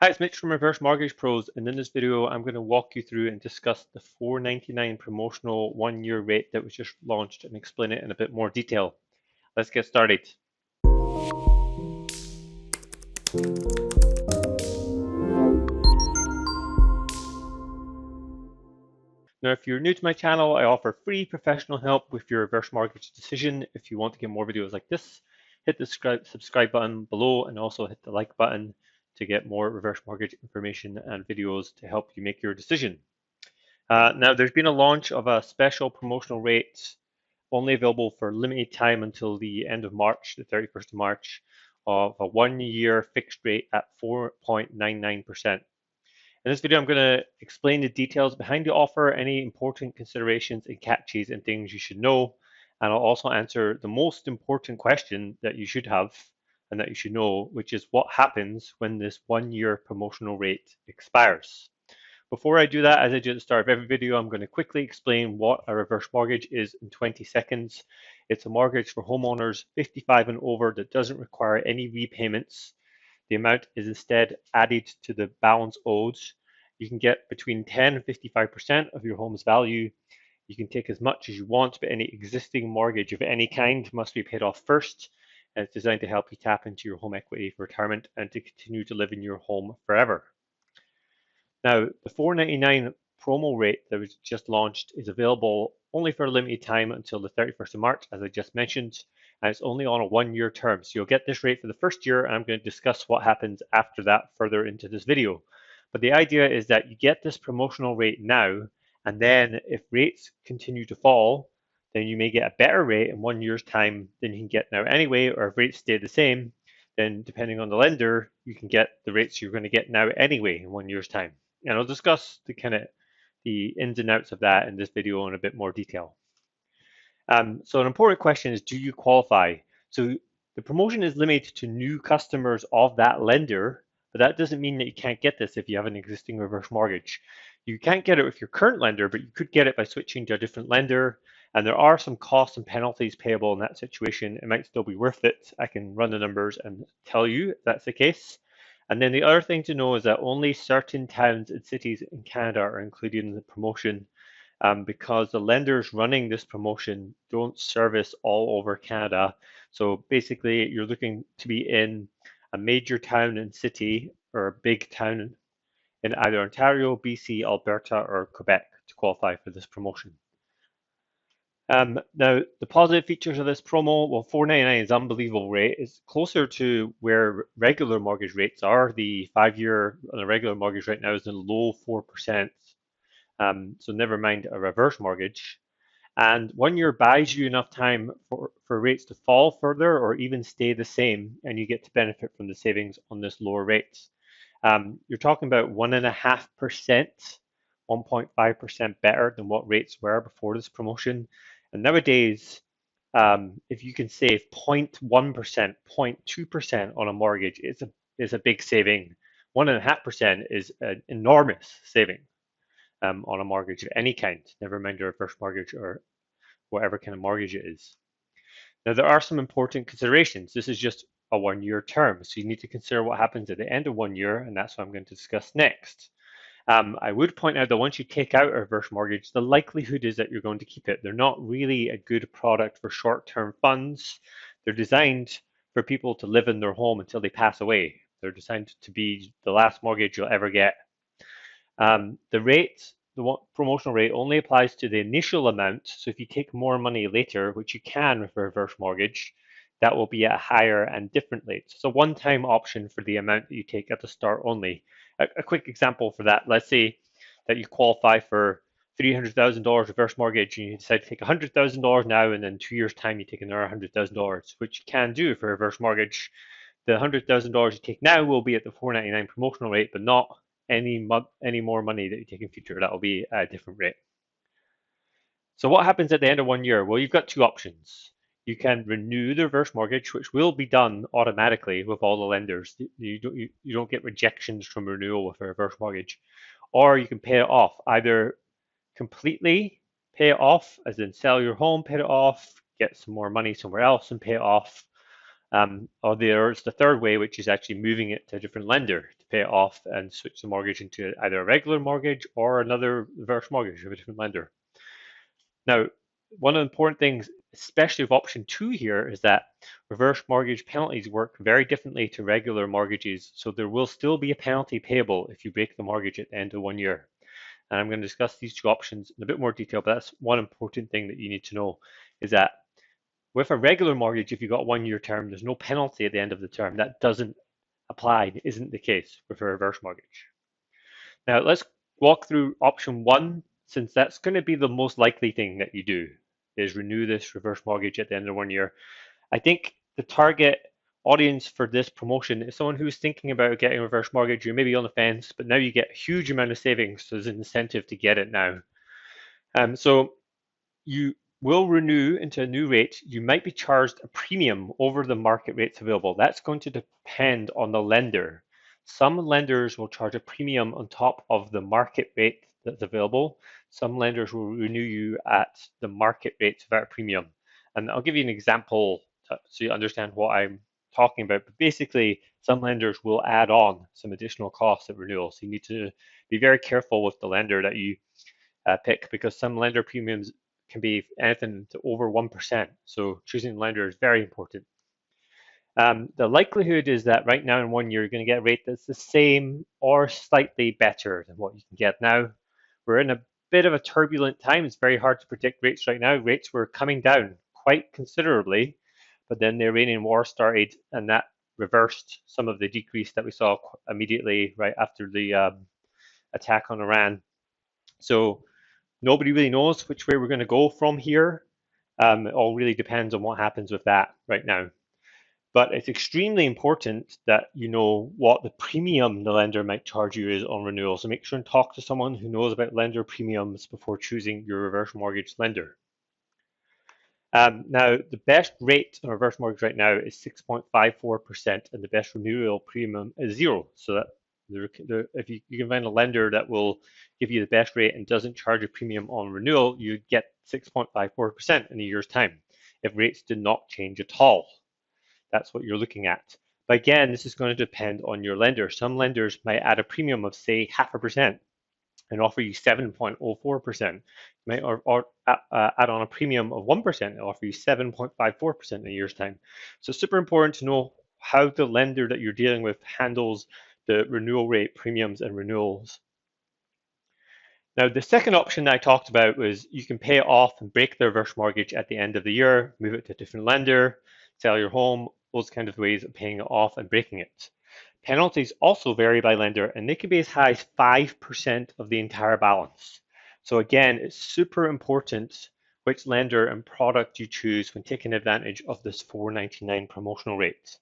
Hi, it's Mitch from Reverse Mortgage Pros, and in this video, I'm going to walk you through and discuss the 4.99 promotional one-year rate that was just launched and explain it in a bit more detail. Let's get started. Now, if you're new to my channel, I offer free professional help with your reverse mortgage decision. If you want to get more videos like this, hit the subscribe button below and also hit the like button to get more reverse mortgage information and videos to help you make your decision. Now, there's been a launch of a special promotional rate only available for limited time until the end of March, the 31st of March, of a one-year fixed rate at 4.99%. In this video, I'm going to explain the details behind the offer, any important considerations and catches and things you should know, and I'll also answer the most important question that you should have and that you should know, which is what happens when this one-year promotional rate expires. Before I do that, as I do at the start of every video, I'm going to quickly explain what a reverse mortgage is in 20 seconds. It's a mortgage for homeowners 55 and over that doesn't require any repayments. The amount is instead added to the balance owed. You can get between 10 and 55% of your home's value. You can take as much as you want, but any existing mortgage of any kind must be paid off first. And it's designed to help you tap into your home equity for retirement and to continue to live in your home forever. Now, the 4.99 promo rate that was just launched is available only for a limited time until the 31st of March, as I just mentioned, and it's only on a one-year term. So you'll get this rate for the first year, and I'm going to discuss what happens after that further into this video. But the idea is that you get this promotional rate now, and then if rates continue to fall, then you may get a better rate in 1 year's time than you can get now anyway, or if rates stay the same, then depending on the lender, you can get the rates you're going to get now anyway in 1 year's time. And I'll discuss the ins and outs of that in this video in a bit more detail. So an important question is, do you qualify? So the promotion is limited to new customers of that lender, but that doesn't mean that you can't get this if you have an existing reverse mortgage. You can't get it with your current lender, but you could get it by switching to a different lender. And there are some costs and penalties payable in that situation. It might still be worth it. I can run the numbers and tell you if that's the case. And then the other thing to know is that only certain towns and cities in Canada are included in the promotion, because the lenders running this promotion don't service all over Canada. So basically, you're looking to be in a major town and city or a big town in either Ontario, BC, Alberta, or Quebec to qualify for this promotion. Now, the positive features of this promo, well, 4.99 is unbelievable rate. It's closer to where regular mortgage rates are. The 5-year on a regular mortgage right now is in the low 4%. So never mind a reverse mortgage. And 1 year buys you enough time for rates to fall further or even stay the same, and you get to benefit from the savings on this lower rates. You're talking about 1.5%, 1.5% better than what rates were before this promotion. And nowadays, if you can save 0.1%, 0.2% on a mortgage, it's a big saving. 1.5% is an enormous saving on a mortgage of any kind, never mind a reverse mortgage or whatever kind of mortgage it is. Now, there are some important considerations. This is just a 1 year term, so you need to consider what happens at the end of 1 year, and that's what I'm going to discuss next. I would point out that once you take out a reverse mortgage, the likelihood is that you're going to keep it. They're not really a good product for short-term funds. They're designed for people to live in their home until they pass away. They're designed to be the last mortgage you'll ever get. The promotional rate only applies to the initial amount. So if you take more money later, which you can with a reverse mortgage, that will be at a higher and different rate. It's a one-time option for the amount that you take at the start only. A quick example for that, let's say that you qualify for $300,000 reverse mortgage and you decide to take $100,000 now, and then 2 years time you take another $100,000, which you can do for a reverse mortgage. The $100,000 you take now will be at the 4.99 promotional rate, but not any more money that you take in future. That will be at a different rate. So what happens at the end of 1 year? Well, you've got two options. You can renew the reverse mortgage, which will be done automatically with all the lenders. You don't get rejections from renewal with a reverse mortgage. Or you can pay it off, either completely pay it off, as in sell your home, pay it off, get some more money somewhere else and pay it off, Or there's the third way, which is actually moving it to a different lender to pay it off and switch the mortgage into either a regular mortgage or another reverse mortgage of a different lender. Now, one of the important things, especially with option two here, is that reverse mortgage penalties work very differently to regular mortgages. So there will still be a penalty payable if you break the mortgage at the end of 1 year. And I'm going to discuss these two options in a bit more detail, but that's one important thing that you need to know is that with a regular mortgage, if you've got a 1 year term, there's no penalty at the end of the term. That doesn't apply, it isn't the case with a reverse mortgage. Now let's walk through option one, since that's going to be the most likely thing that you do, is renew this reverse mortgage at the end of 1 year. I think the target audience for this promotion is someone who's thinking about getting a reverse mortgage. You're maybe on the fence, but now you get a huge amount of savings, so there's an incentive to get it now. So you will renew into a new rate. You might be charged a premium over the market rates available. That's going to depend on the lender. Some lenders will charge a premium on top of the market rate that's available. Some lenders will renew you at the market rates without a premium. And I'll give you an example so you understand what I'm talking about. But basically, some lenders will add on some additional costs at renewal. So you need to be very careful with the lender that you pick, because some lender premiums can be anything to over 1%. So choosing a lender is very important. The likelihood is that right now in 1 year, you're going to get a rate that's the same or slightly better than what you can get now. We're in a bit of a turbulent time. It's very hard to predict rates right now. Rates were coming down quite considerably, but then the Iranian war started and that reversed some of the decrease that we saw immediately right after the attack on Iran. So nobody really knows which way we're going to go from here. It all really depends on what happens with that right now. But it's extremely important that you know what the premium the lender might charge you is on renewal. So make sure and talk to someone who knows about lender premiums before choosing your reverse mortgage lender. Now, the best rate on reverse mortgage right now is 6.54%, and the best renewal premium is 0. So that if you can find a lender that will give you the best rate and doesn't charge a premium on renewal, you get 6.54% in a year's time if rates did not change at all. That's what you're looking at. But again, this is going to depend on your lender. Some lenders might add a premium of, say, 0.5% and offer you 7.04%. Might add on a premium of 1% and offer you 7.54% in a year's time. So it's super important to know how the lender that you're dealing with handles the renewal rate, premiums, and renewals. Now, the second option that I talked about was you can pay it off and break the reverse mortgage at the end of the year, move it to a different lender, sell your home, those kind of ways of paying it off and breaking it. Penalties also vary by lender, and they can be as high as 5% of the entire balance. So again, it's super important which lender and product you choose when taking advantage of this $4.99 promotional rate.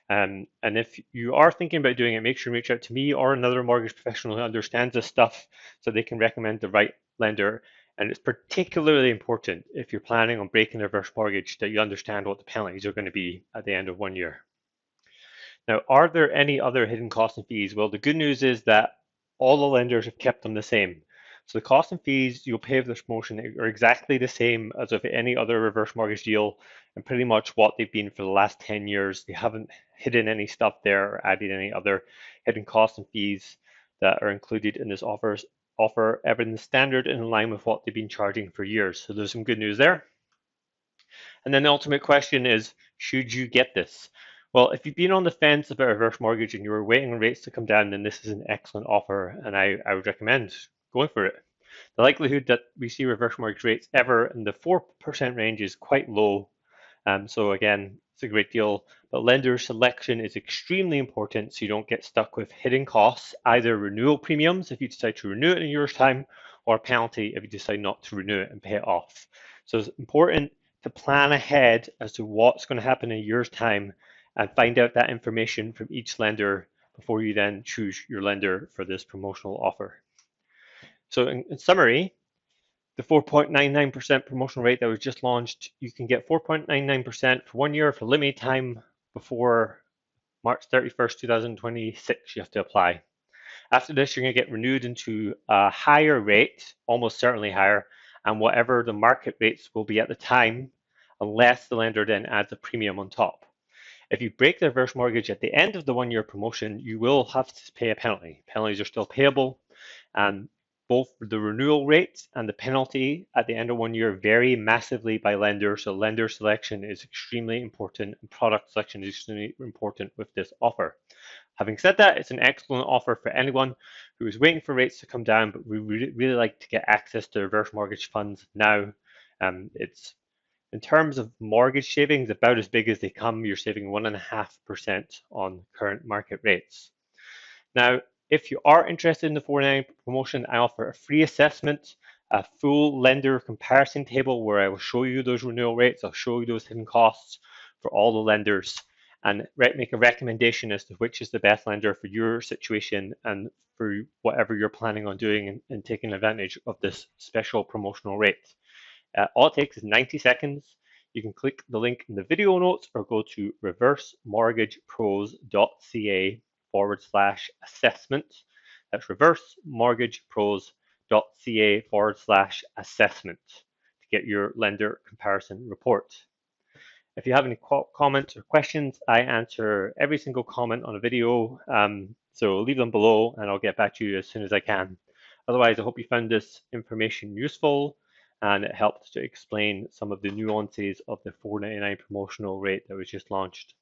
And if you are thinking about doing it, make sure and reach out to me or another mortgage professional who understands this stuff so they can recommend the right lender. And it's particularly important if you're planning on breaking a reverse mortgage that you understand what the penalties are going to be at the end of 1 year. Now, are there any other hidden costs and fees? Well, the good news is that all the lenders have kept them the same. So the costs and fees you'll pay for this promotion are exactly the same as with any other reverse mortgage deal, and pretty much what they've been for the last 10 years. They haven't hidden any stuff there or added any other hidden costs and fees that are included in this offer. Everything's standard and in line with what they've been charging for years. So there's some good news there. And then the ultimate question is, should you get this? Well, if you've been on the fence about a reverse mortgage and you were waiting on rates to come down, then this is an excellent offer, and I would recommend going for it. The likelihood that we see reverse mortgage rates ever in the 4% range is quite low. So again, it's a great deal, but lender selection is extremely important so you don't get stuck with hidden costs, either renewal premiums if you decide to renew it in a year's time, or a penalty if you decide not to renew it and pay it off. So it's important to plan ahead as to what's going to happen in a year's time and find out that information from each lender before you then choose your lender for this promotional offer. So in summary, the 4.99% promotional rate that was just launched, you can get 4.99% for 1 year for limited time before March 31st, 2026. You have to apply. After this, you're going to get renewed into a higher rate, almost certainly higher, and whatever the market rates will be at the time, unless the lender then adds a premium on top. If you break the reverse mortgage at the end of the 1 year promotion, you will have to pay a penalty. Penalties are still payable, and both the renewal rate and the penalty at the end of 1 year vary massively by lender. So lender selection is extremely important and product selection is extremely important with this offer. Having said that, it's an excellent offer for anyone who is waiting for rates to come down, but we really like to get access to reverse mortgage funds now. It's in terms of mortgage savings, about as big as they come. You're saving 1.5% on current market rates. Now, if you are interested in the 4.99 promotion, I offer a free assessment, a full lender comparison table where I will show you those renewal rates, I'll show you those hidden costs for all the lenders, and make a recommendation as to which is the best lender for your situation and for whatever you're planning on doing and taking advantage of this special promotional rate. All it takes is 90 seconds. You can click the link in the video notes or go to ReverseMortgagePros.ca/assessment. That's ReverseMortgagePros.ca/assessment to get your lender comparison report. If you have any comments or questions, I answer every single comment on a video. So leave them below and I'll get back to you as soon as I can. Otherwise, I hope you found this information useful and it helped to explain some of the nuances of the 4.99 promotional rate that was just launched.